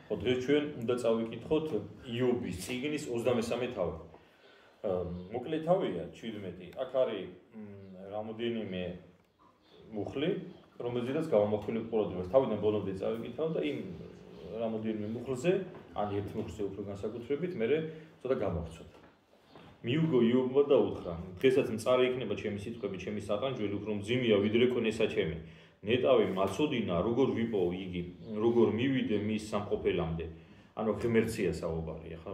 ხო დღეს ჩვენ უნდა წავიკითხოთ იობის წიგნის 23 თავი. მოკლე თავია 17. აქ არის რამოდენიმე მუხლი, რომელზედაც გავამახვილებ ყურადღებას. თავიდან ბოლომდე წავიკითხავ და იმ რამოდენიმე მუხლზე, ან ერთ მუხლზე უფრო განსაკუთრებით, მე ცოტა გამახცოთ. მიუგო იობმა და უთხრა: დღესაც მწარე იქნება ჩემი სიტყვები, ჩემი სატანჯველი უფრო მძიმეა ვიდრე კონესა ჩემი. ნეტავი მაცოდინა, როგორ ვიპოვო იგი, როგორ მივიდე მის სამყოფელამდე. ანუ ღმერთია საუბარი. ახლა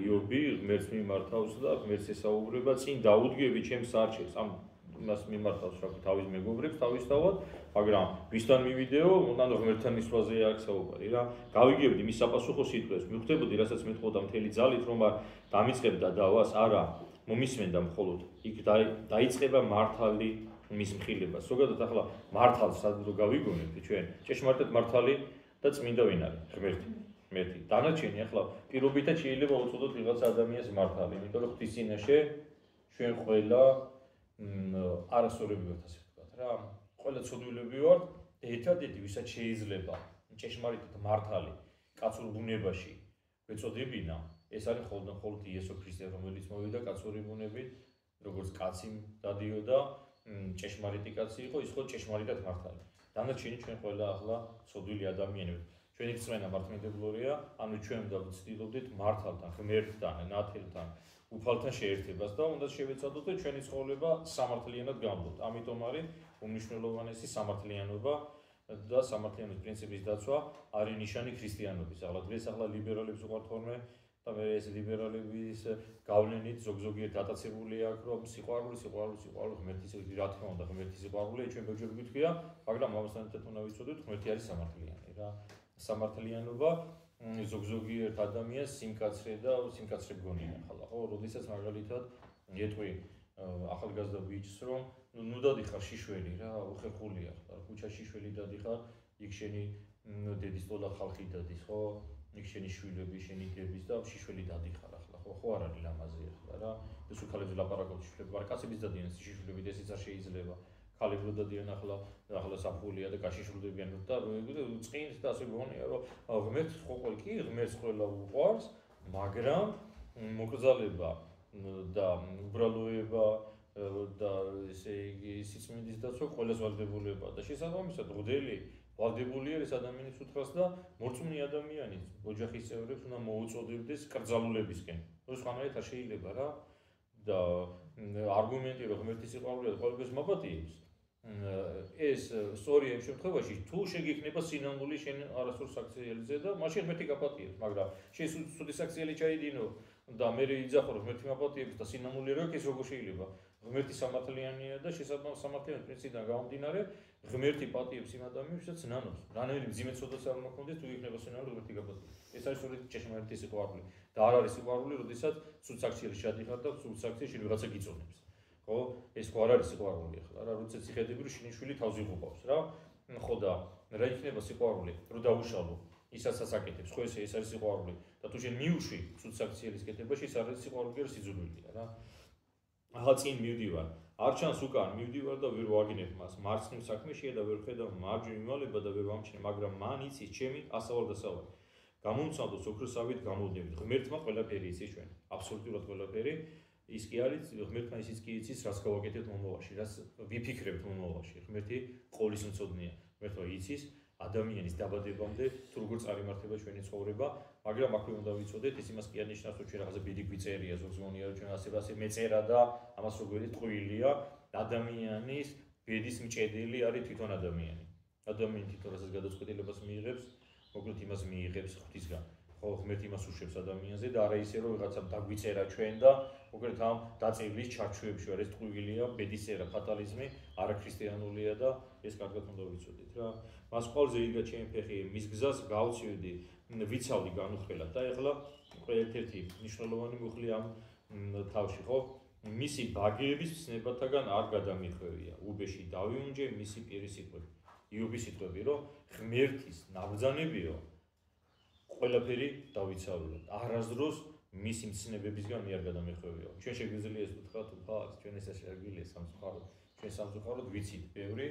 იობი ღმერთს მიმართავს და ღმერთს ესაუბრება, წინ დაუდგები ჩემს არჩევს. ამ მას მიმართავს რა თავის მეგობრებს თავისთავად, მაგრამ ვისთან მივიდეო, ანუ ღმერთთან მისვლაზე აქვს საუბარი რა. გავიგებდი მის საპასუხო სიტყვებს, მივხვდებოდი, რასაც მეთხოვდა მთელი ძალით, რომ დამიწყებდა დავას, არა, მომისმენდა მხოლოდ. იქ დაიწყება მართალი მის მხილებას. ზოგადად ახლა მართალს სადრო გავიგონებთ ჩვენ, ჭეშმარიტად მართალი და წმინდა ვინ არის? ღმერთი. ღმერთი. დანარჩენი ახლა პირობითად შეიძლება უწოდოთ ვიღაცა ადამიანს მართალი, იმიტომ რომ ღვთის წინაშე ჩვენ ყველა არასწორები ვართ, ასე ვთქვათ რა. ყველა ცოდვილები ვართ, ერთადერთი ვისაც შეიძლება ჭეშმარიტად მართალი კაცურ ბუნებაში ვეწოდებინა, ეს არის მხოლოდ იესო ქრისტე, რომელიც მოვიდა კაცური ბუნებით, როგორც კაცი დადიოდა, ჭეშმარიტი კაცი იყო, ის ხო ჭეშმარიტად მართალი. დანარჩენი ჩვენ ყველა ახლა ცოდვილი ადამიანები. ჩვენი რწმენა მართლმადიდებლურია, ანუ ჩვენ უნდა ვცდილობდეთ მართალთან, ღმერთთან, ნათელთან, უფალთან შეერთებას და უნდა შევეცადოთ და ჩვენი ცხოვრება სამართლიანად გამოდოთ. ამიტომ არის უმნიშვნელოვანესი სამართლიანობა და სამართლიანობის პრინციპის დაცვა არის ნიშანი ქრისტიანობის. დღეს ახლა ლიბერალებს უყვართ ხოლმე და მე ეს ლიბერალების გავლენით ზოგ-ზოგიერთ დატაცებული აქვს, რომ სიყვარული, ღმერთის რა თქმა უნდა, ღმერთის სიყვარული ჩვენ ბევრჯერ გვითქვია, მაგრამ ამასთან ერთად უნდა ვიცოდეთ, ღმერთი არის სამართლიანი რა. სამართლიანობა ზოგ-ზოგიერთ ადამიანს სიმკაცრე და სიმკაცრე გონია ახლა, ხო, როდესაც მაგალითად ეტყვი ახალგაზრდა ბიჭს, რომ ნუ დადიხარ შიშველი რა, უხერხული ახლა, ქუჩაში შველი დადიხარ, იქ შენი დედის ტოლა ხალხი დადის, ხო? იქ შენი შვილები, შენი დების და შიშველი დადიხარ ახლა, ხო არ არის ლამაზი ახლა რა. ეს უხალებს ლაპარაკობს შიშველი, მაგრამ კაცების დადიან შიშველი, ესეც არ შეიძლება. ქალებრო დადიან ახლა საფხულია და გაშიშვლდებიან და წინს და ასე გონია, რომ ღმერთს კი ღმერთს ყველა უყვარს, მაგრამ მოკრძალება და უბრალოება და ესე იგი სიწმინდის დაცვა ყველას ვალდებულებაა და შესაბამისად ვალდებული არის ადამიანის უთხრას და მორწმუნე ადამიანის ოჯახის წევრებს უნდა მოუწოდებდეს კრძალულებისკენ. სხვანაირად არ შეიძლება რა და არგუმენტი რომ ღმერთის სიყვარული ყველას მაპატიებს. ეს სწორია იმ შემთხვევაში, თუ შეგექნება სინამდვილე შენ არასწორ საქციელზე და მაშინ ღმერთი გაპატიებს, მაგრამ შენ ცუდი საქციელი ჩაიდინო და მე იძახო რომ ღმერთი მაპატიებს და სინამდვილე რო ეს როგორ შეიძლება? ღმერთი სამართლიანია და სამართლიანობის პრინციპიდან გამომდინარე, ღმერთი პატიებს იმ ადამიანს, ვისაც ნანობს. რანაირი მძიმე ცოდაც არ უნდა ქონდეს, თუ იქნება სინამდვილე ღმერთი გაპატიებს. ეს არის სწორედ ჭეშმარიტი სიყვარული და არ არის სიყვარული, როდესაც ცუდ საქციელში ჩადიხარ და ცუდ საქციელში ვიღაცა გიწონებს. ხო, ეს ხო არ არის სიყვარული ახლა რა, როდესაც იხედები რომ შენი შვილი თავს იღუპავს რა. ხო და რა იქნება სიყვარული, რომ დაუშალო ისაც აკეთებს, ხო ეს არის სიყვარული და თუ შენ მიუშვი ცუდ საქციელის კეთებაში, ეს არის სიყვარული და სიძულვილია რა. ახლა წინ მივდივარ, არ ჩანს უკან მივდივარ და ვერ ვაგინებ მას, მარცხნივ საქმეშია და ვერ ხედავ მარჯვნივ იმალება და ვერ ვამჩნევ, მაგრამ მან იცის ჩემი ასავალ-დასავალი. გამომცადოს ოქროსავით გამოდნებით, ღმერთმა ყველაფერი იცის ჩვენ, აბსოლუტურად ყველაფერი. ის კი არის ღმერთმა ისიც კი იცის, რაც გავაკეთებთ მომავალში, რაც ვიფიქრებთ მომავალში. ღმერთი ყოვლის მცოდნეა. ღმერთმა იცის ადამიანის დაბადებამდე თუ როგორ წარიმართება ჩვენი ცხოვრება, მაგრამ აქვე უნდა ვიცოდეთ, ეს იმას კი არ ნიშნავს, რომ ჩვენ რაღაცა ბედი გვიწერია, ზოგზმონია, რომ ჩვენ ასე მეწერა და ამას როგორი ტყუილია, ადამიანის ბედის მჭედელი არის თვითონ ადამიანი. ადამიანი თვითონ რასაც გადაწყვეტილებას მიიღებს, მოკლედ იმას მიიღებს ღვთისგან. ხო, ღმერთი იმას უშვებს ადამიანზე და არა ისე რომ ვიღაცამ დაგვიწერა ჩვენ და მოკლედ ამ დაწევლის ჩარჩოებში არის ტყუილია, ბედისწერა, ფატალიზმი, არაქრისტიანულია და ეს კარგად უნდა ვიცოდეთ რა. მას ყოლზე იგა ჩემი ფეხი მის გზას გავცივდი, ვიცავდი განუხრელად და ეხლა ერთ-ერთი მნიშვნელოვანი მუხლი ამ თავში, ხო? მისი ბაგეების ცნებათაგან არ გადამიხვევია, უბეში დავიუნჯე მისი პირის სიტყვები. იობის სიტყვები, რომ ღმერთის ნაბრძანებიო ყველაფერი დავიცავდეთ. არასდროს მისი მცნებებისგან მე არ გადამეხვევიო. ჩვენ შეგვიძლია ეს ვთქვათ, უფალს, ჩვენ ეს შეგვიძლია სამწუხაროდ, ჩვენ სამწუხაროდ ვიცით ბევრი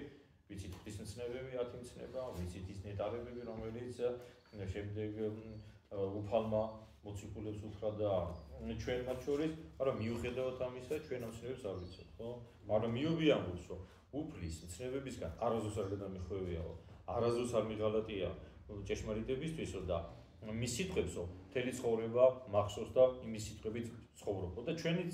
ვიცით ღვთისმცნებები 10 მცნება, ვიცით ის ნეტარებები, რომელიც შემდეგ უფალმა მოციქულებს უთხრა და ჩვენ მათ შორის, მაგრამ მიუხედავად ამისა, ჩვენ ამ მცნებებს არ ვიცით, ხო? მაგრამ მიობი ამბობს, რომ უფლის მცნებებისგან არასდროს არ გადამიხვევიაო, არასდროს არ მიღალატია ჭეშმარიტებისთვის და მის სიტყვებსო, მთელი ცხოვრება მახსოვს და იმის სიტყვებით ცხოვრობ. და ჩვენიც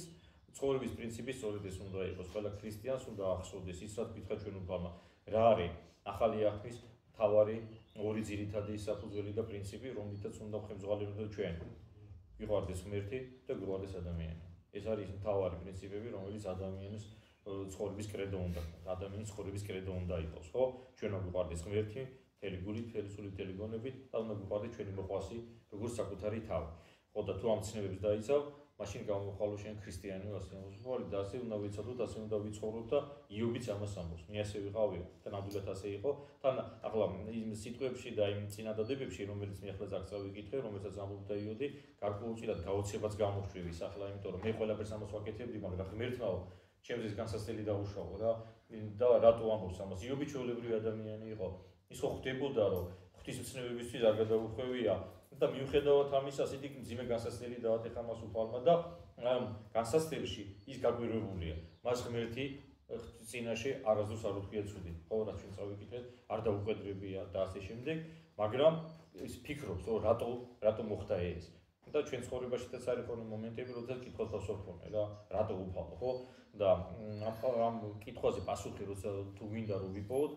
ცხოვრების პრინციპი სწორედ ეს უნდა იყოს, ყველა ქრისტიანს უნდა ახსოვდეს ის, რაც გითხრა ჩვენ უფალმა, რა არის ახალი აღთქმის მთავარი ორი ძირითადი საფუძველი და პრინციპი, რომლითაც უნდა ხელმძღვანელობდეს ჩვენ. ვიყვარდეს ღმერთი და გვიყვარდეს ადამიანი. ეს არის მთავარი პრინციპები, რომელიც ადამიანის ცხოვრების კრედო უნდა, ადამიანის ცხოვრების კრედო უნდა იყოს, ხო? ჩვენ უნდა გვიყვარდეს ღმერთი, მთელი გულით, მთელი სულით, მთელი გონებით და უნდა გვიყვარდეს ჩვენი მოყვასი, როგორც საკუთარი თავი. ხო და თუ ამ ცნებებს დაიცავ, მაშინ გამოხვალო შენ ქრისტიანი ვარ და ასე უნდა ვიცოდოთ, ასე უნდა ვიცხოვროთ და იობიც ამას ამბობს. მე ასე ვიყავია და ნამდვილად ასე იყო. თან ახლა იმ სიტყვებში და იმ წინადადებებში, რომელიც მე ახლა ზაგს წავიკითხე, რომელსაც ამბობდა იოდი, გარკვეულწილად გაოცებაც გამოშვივის ახლა, იმიტომ რომ მე ყველაფერს ამას ვაკეთებდი, მაგრამ ღმერთმაო, ჩემს ეს განსასწრელი დაუშავო რა და რატო ამბობს ამას? იობი ჩვეულებრივი ადამიანი იყო. ის ხო ხვდებოდა, რომ ღვთისმცნებებისთვის არ გადაუხვევია და მიუხედავად ამისა, ასეთი მძიმე განსასწრელი დაატეხა მას უფალმა და ამ განსასწრელში ის გაგვირებულია. მას ღმერთი წინაშე არასდროს არ უთქვია ცუდი. ხო, რაც ჩვენ წავიკითხეთ, არ დაუკვედრებია და ასე შემდეგ, მაგრამ ის ფიქრობს, რომ რატო მოხდა ეს. და ჩვენ ცხოვრებაშიც არის ხოლმე მომენტები, როდესაც კითხავს დასვორფონე რა, რატო უფალო, ხო? და ამ კითხვაზე პასუხი როცა თუ გვინდა რომ ვიპოვოთ,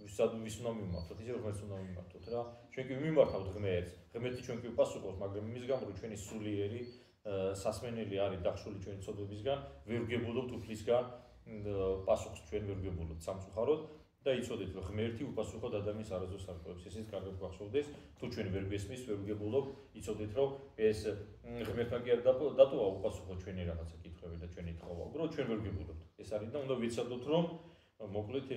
ვის უნდა მიმართოთ, ისე ღმერთს უნდა მიმართოთ რა. ჩვენ კი მიმართავთ ღმერთს. ღმერთი ჩვენ კი უპასუხობს, მაგრამ იმის გამო რომ ჩვენი სულიერი სასმენელი არის დახშული ჩვენი ცოდვებისგან, ვერ ვგებულობთ უფლისგან პასუხს ჩვენ ვერ ვგებულობთ სამწუხაროდ და იცოდეთ რომ ღმერთი უპასუხოდ ადამიანს არასდროს არ ყვევს. ესეც კარგად გვახსოვდეს, თუ ჩვენ ვერ გვესმის, ვერ ვგებულობ, იცოდეთ რომ ეს ღმერთმა კი არ დატოვა უპასუხო ჩვენი რაღაცა კითხვები და ჩვენი თხოვა. უბრალოდ ჩვენ ვერ ვგებულობთ. ეს არის და უნდა ვიცოდოთ რომ მოკლედ